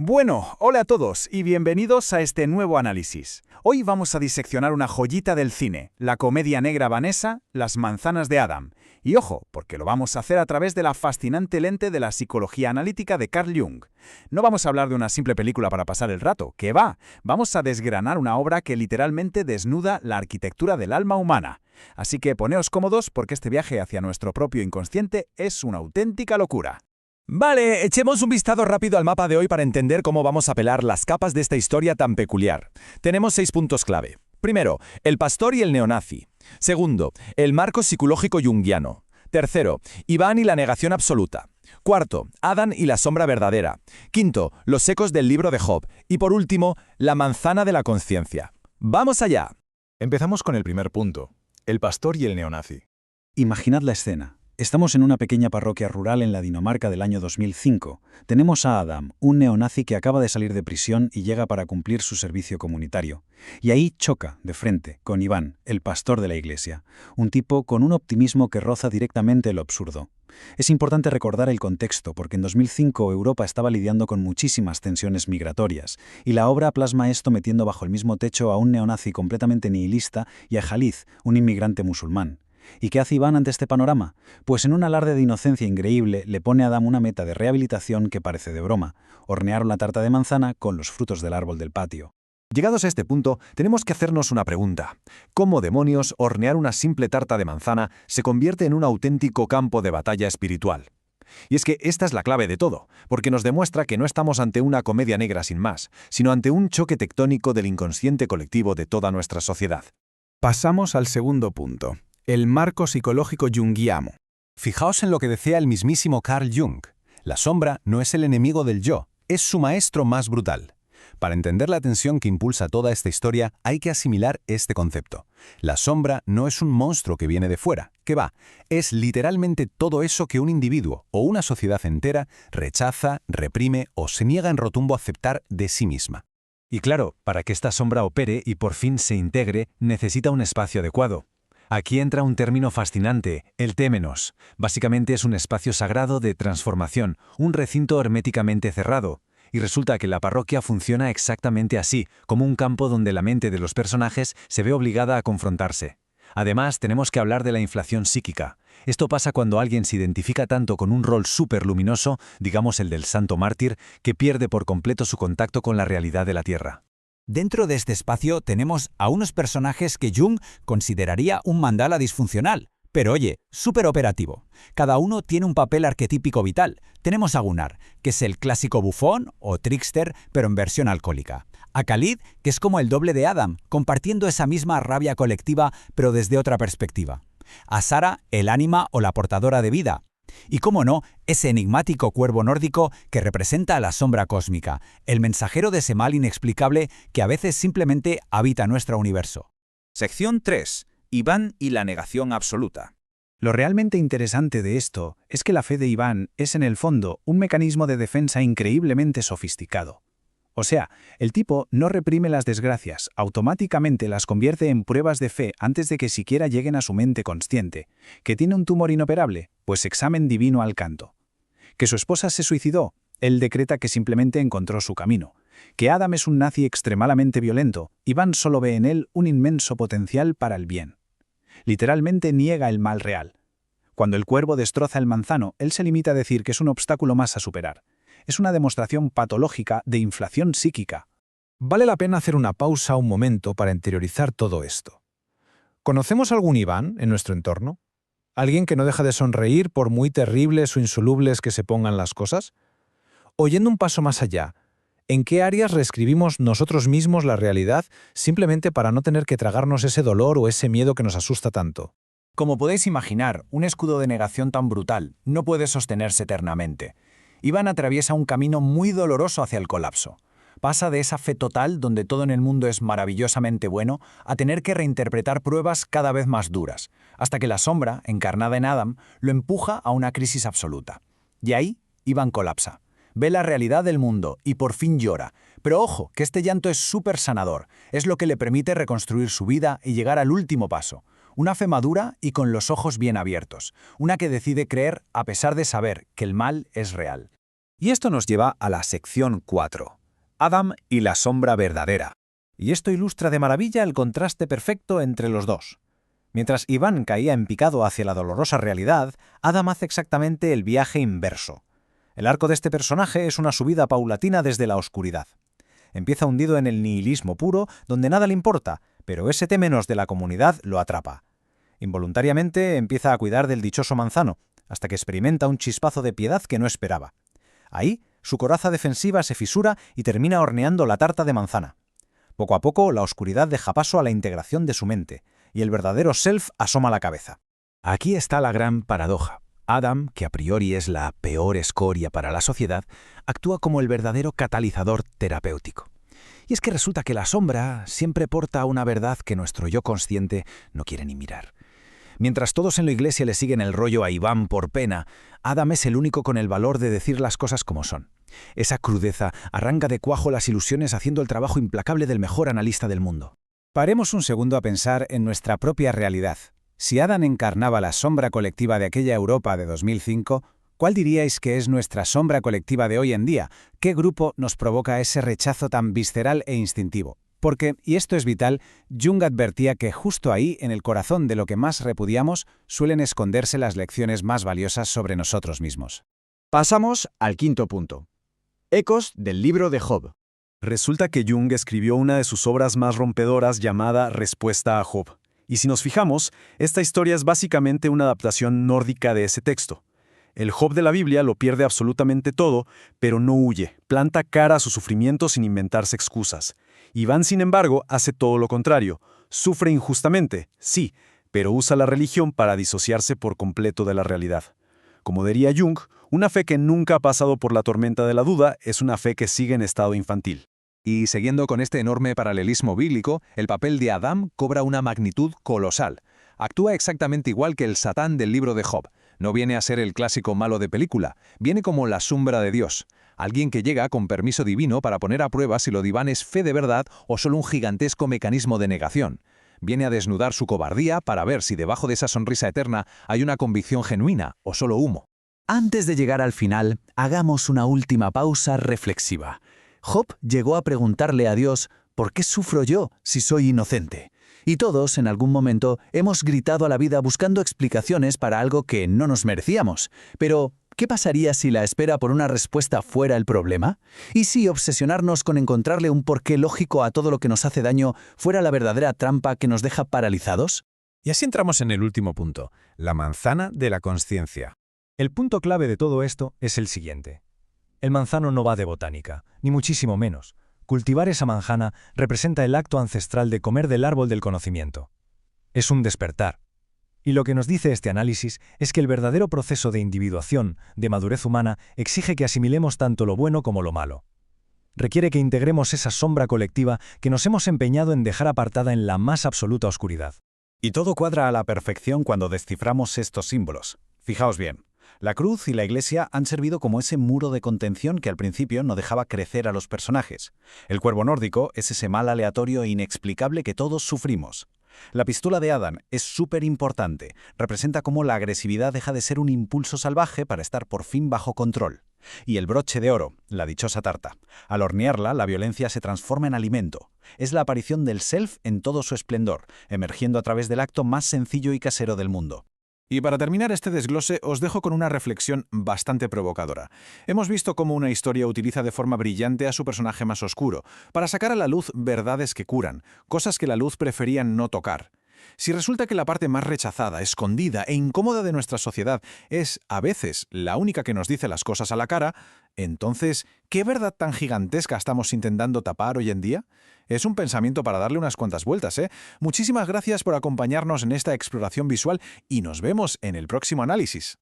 Bueno, hola a todos y bienvenidos a este nuevo análisis. Hoy vamos a diseccionar una joyita del cine, la comedia negra vanesa, Las manzanas de Adam. Y ojo, porque lo vamos a hacer a través de la fascinante lente de la psicología analítica de Carl Jung. No vamos a hablar de una simple película para pasar el rato, que va. Vamos a desgranar una obra que literalmente desnuda la arquitectura del alma humana. Así que poneos cómodos porque este viaje hacia nuestro propio inconsciente es una auténtica locura. Vale, echemos un vistazo rápido al mapa de hoy para entender cómo vamos a pelar las capas de esta historia tan peculiar. Tenemos 6 puntos clave. Primero, el pastor y el neonazi. Segundo, el marco psicológico junguiano. Tercero, Iván y la negación absoluta. Cuarto, Adán y la sombra verdadera. Quinto, los ecos del libro de Job. Y por último, la manzana de la conciencia. ¡Vamos allá! Empezamos con el primer punto, el pastor y el neonazi. Imaginad la escena. Estamos en una pequeña parroquia rural en la Dinamarca del año 2005. Tenemos a Adam, un neonazi que acaba de salir de prisión y llega para cumplir su servicio comunitario. Y ahí choca, de frente, con Iván, el pastor de la iglesia, un tipo con un optimismo que roza directamente lo absurdo. Es importante recordar el contexto porque en 2005 Europa estaba lidiando con muchísimas tensiones migratorias, y la obra plasma esto metiendo bajo el mismo techo a un neonazi completamente nihilista y a Khalid, un inmigrante musulmán. ¿Y qué hace Iván ante este panorama? Pues en un alarde de inocencia increíble le pone a Adam una meta de rehabilitación que parece de broma: hornear una tarta de manzana con los frutos del árbol del patio. Llegados a este punto, tenemos que hacernos una pregunta. ¿Cómo demonios hornear una simple tarta de manzana se convierte en un auténtico campo de batalla espiritual? Y es que esta es la clave de todo, porque nos demuestra que no estamos ante una comedia negra sin más, sino ante un choque tectónico del inconsciente colectivo de toda nuestra sociedad. Pasamos al segundo punto, el marco psicológico junguiano. Fijaos en lo que decía el mismísimo Carl Jung. La sombra no es el enemigo del yo, es su maestro más brutal. Para entender la tensión que impulsa toda esta historia, hay que asimilar este concepto. La sombra no es un monstruo que viene de fuera, que va, es literalmente todo eso que un individuo o una sociedad entera rechaza, reprime o se niega en rotundo a aceptar de sí misma. Y claro, para que esta sombra opere y por fin se integre, necesita un espacio adecuado. Aquí entra un término fascinante, el témenos. Básicamente es un espacio sagrado de transformación, un recinto herméticamente cerrado. Y resulta que la parroquia funciona exactamente así, como un campo donde la mente de los personajes se ve obligada a confrontarse. Además, tenemos que hablar de la inflación psíquica. Esto pasa cuando alguien se identifica tanto con un rol superluminoso, digamos el del santo mártir, que pierde por completo su contacto con la realidad de la Tierra. Dentro de este espacio tenemos a unos personajes que Jung consideraría un mandala disfuncional, pero oye, súper operativo. Cada uno tiene un papel arquetípico vital. Tenemos a Gunnar, que es el clásico bufón o trickster, pero en versión alcohólica. A Khalid, que es como el doble de Adam, compartiendo esa misma rabia colectiva, pero desde otra perspectiva. A Sara, el ánima o la portadora de vida. Y cómo no, ese enigmático cuervo nórdico que representa a la sombra cósmica, el mensajero de ese mal inexplicable que a veces simplemente habita nuestro universo. Sección 3. Iván y la negación absoluta. Lo realmente interesante de esto es que la fe de Iván es en el fondo un mecanismo de defensa increíblemente sofisticado. O sea, el tipo no reprime las desgracias, automáticamente las convierte en pruebas de fe antes de que siquiera lleguen a su mente consciente. ¿Que tiene un tumor inoperable? Pues examen divino al canto. ¿Que su esposa se suicidó? Él decreta que simplemente encontró su camino. ¿Que Adam es un nazi extremadamente violento? Iván solo ve en él un inmenso potencial para el bien. Literalmente niega el mal real. Cuando el cuervo destroza el manzano, él se limita a decir que es un obstáculo más a superar. Es una demostración patológica de inflación psíquica. Vale la pena hacer una pausa un momento para interiorizar todo esto. ¿Conocemos algún Iván en nuestro entorno? ¿Alguien que no deja de sonreír por muy terribles o insolubles que se pongan las cosas? O yendo un paso más allá, ¿en qué áreas reescribimos nosotros mismos la realidad simplemente para no tener que tragarnos ese dolor o ese miedo que nos asusta tanto? Como podéis imaginar, un escudo de negación tan brutal no puede sostenerse eternamente. Iván atraviesa un camino muy doloroso hacia el colapso. Pasa de esa fe total donde todo en el mundo es maravillosamente bueno a tener que reinterpretar pruebas cada vez más duras, hasta que la sombra, encarnada en Adam, lo empuja a una crisis absoluta. Y ahí, Iván colapsa. Ve la realidad del mundo y por fin llora. Pero ojo, que este llanto es súper sanador. Es lo que le permite reconstruir su vida y llegar al último paso. Una fe madura y con los ojos bien abiertos. Una que decide creer a pesar de saber que el mal es real. Y esto nos lleva a la sección 4. Adam y la sombra verdadera. Y esto ilustra de maravilla el contraste perfecto entre los dos. Mientras Iván caía en picado hacia la dolorosa realidad, Adam hace exactamente el viaje inverso. El arco de este personaje es una subida paulatina desde la oscuridad. Empieza hundido en el nihilismo puro, donde nada le importa, pero ese T- de la comunidad lo atrapa. Involuntariamente empieza a cuidar del dichoso manzano, hasta que experimenta un chispazo de piedad que no esperaba. Ahí, su coraza defensiva se fisura y termina horneando la tarta de manzana. Poco a poco, la oscuridad deja paso a la integración de su mente, y el verdadero self asoma la cabeza. Aquí está la gran paradoja. Adam, que a priori es la peor escoria para la sociedad, actúa como el verdadero catalizador terapéutico. Y es que resulta que la sombra siempre porta una verdad que nuestro yo consciente no quiere ni mirar. Mientras todos en la iglesia le siguen el rollo a Iván por pena, Adam es el único con el valor de decir las cosas como son. Esa crudeza arranca de cuajo las ilusiones haciendo el trabajo implacable del mejor analista del mundo. Paremos un segundo a pensar en nuestra propia realidad. Si Adam encarnaba la sombra colectiva de aquella Europa de 2005, ¿cuál diríais que es nuestra sombra colectiva de hoy en día? ¿Qué grupo nos provoca ese rechazo tan visceral e instintivo? Porque, y esto es vital, Jung advertía que justo ahí, en el corazón de lo que más repudiamos, suelen esconderse las lecciones más valiosas sobre nosotros mismos. Pasamos al quinto punto. Ecos del libro de Job. Resulta que Jung escribió una de sus obras más rompedoras llamada Respuesta a Job. Y si nos fijamos, esta historia es básicamente una adaptación nórdica de ese texto. El Job de la Biblia lo pierde absolutamente todo, pero no huye, planta cara a su sufrimiento sin inventarse excusas. Iván, sin embargo, hace todo lo contrario. Sufre injustamente, sí, pero usa la religión para disociarse por completo de la realidad. Como diría Jung, una fe que nunca ha pasado por la tormenta de la duda es una fe que sigue en estado infantil. Y siguiendo con este enorme paralelismo bíblico, el papel de Adam cobra una magnitud colosal. Actúa exactamente igual que el Satán del libro de Job. No viene a ser el clásico malo de película, viene como la sombra de Dios. Alguien que llega con permiso divino para poner a prueba si lo de Iván es fe de verdad o solo un gigantesco mecanismo de negación. Viene a desnudar su cobardía para ver si debajo de esa sonrisa eterna hay una convicción genuina o solo humo. Antes de llegar al final, hagamos una última pausa reflexiva. Job llegó a preguntarle a Dios, ¿por qué sufro yo si soy inocente? Y todos, en algún momento, hemos gritado a la vida buscando explicaciones para algo que no nos merecíamos. Pero, ¿qué pasaría si la espera por una respuesta fuera el problema? ¿Y si obsesionarnos con encontrarle un porqué lógico a todo lo que nos hace daño fuera la verdadera trampa que nos deja paralizados? Y así entramos en el último punto, la manzana de la consciencia. El punto clave de todo esto es el siguiente. El manzano no va de botánica, ni muchísimo menos. Cultivar esa manzana representa el acto ancestral de comer del árbol del conocimiento. Es un despertar. Y lo que nos dice este análisis es que el verdadero proceso de individuación, de madurez humana, exige que asimilemos tanto lo bueno como lo malo. Requiere que integremos esa sombra colectiva que nos hemos empeñado en dejar apartada en la más absoluta oscuridad. Y todo cuadra a la perfección cuando desciframos estos símbolos. Fijaos bien. La cruz y la iglesia han servido como ese muro de contención que al principio no dejaba crecer a los personajes. El cuervo nórdico es ese mal aleatorio e inexplicable que todos sufrimos. La pistola de Adam es súper importante. Representa cómo la agresividad deja de ser un impulso salvaje para estar por fin bajo control. Y el broche de oro, la dichosa tarta. Al hornearla, la violencia se transforma en alimento. Es la aparición del self en todo su esplendor, emergiendo a través del acto más sencillo y casero del mundo. Y para terminar este desglose, os dejo con una reflexión bastante provocadora. Hemos visto cómo una historia utiliza de forma brillante a su personaje más oscuro, para sacar a la luz verdades que curan, cosas que la luz prefería no tocar. Si resulta que la parte más rechazada, escondida e incómoda de nuestra sociedad es, a veces, la única que nos dice las cosas a la cara, entonces, ¿qué verdad tan gigantesca estamos intentando tapar hoy en día? Es un pensamiento para darle unas cuantas vueltas, ¿eh? Muchísimas gracias por acompañarnos en esta exploración visual y nos vemos en el próximo análisis.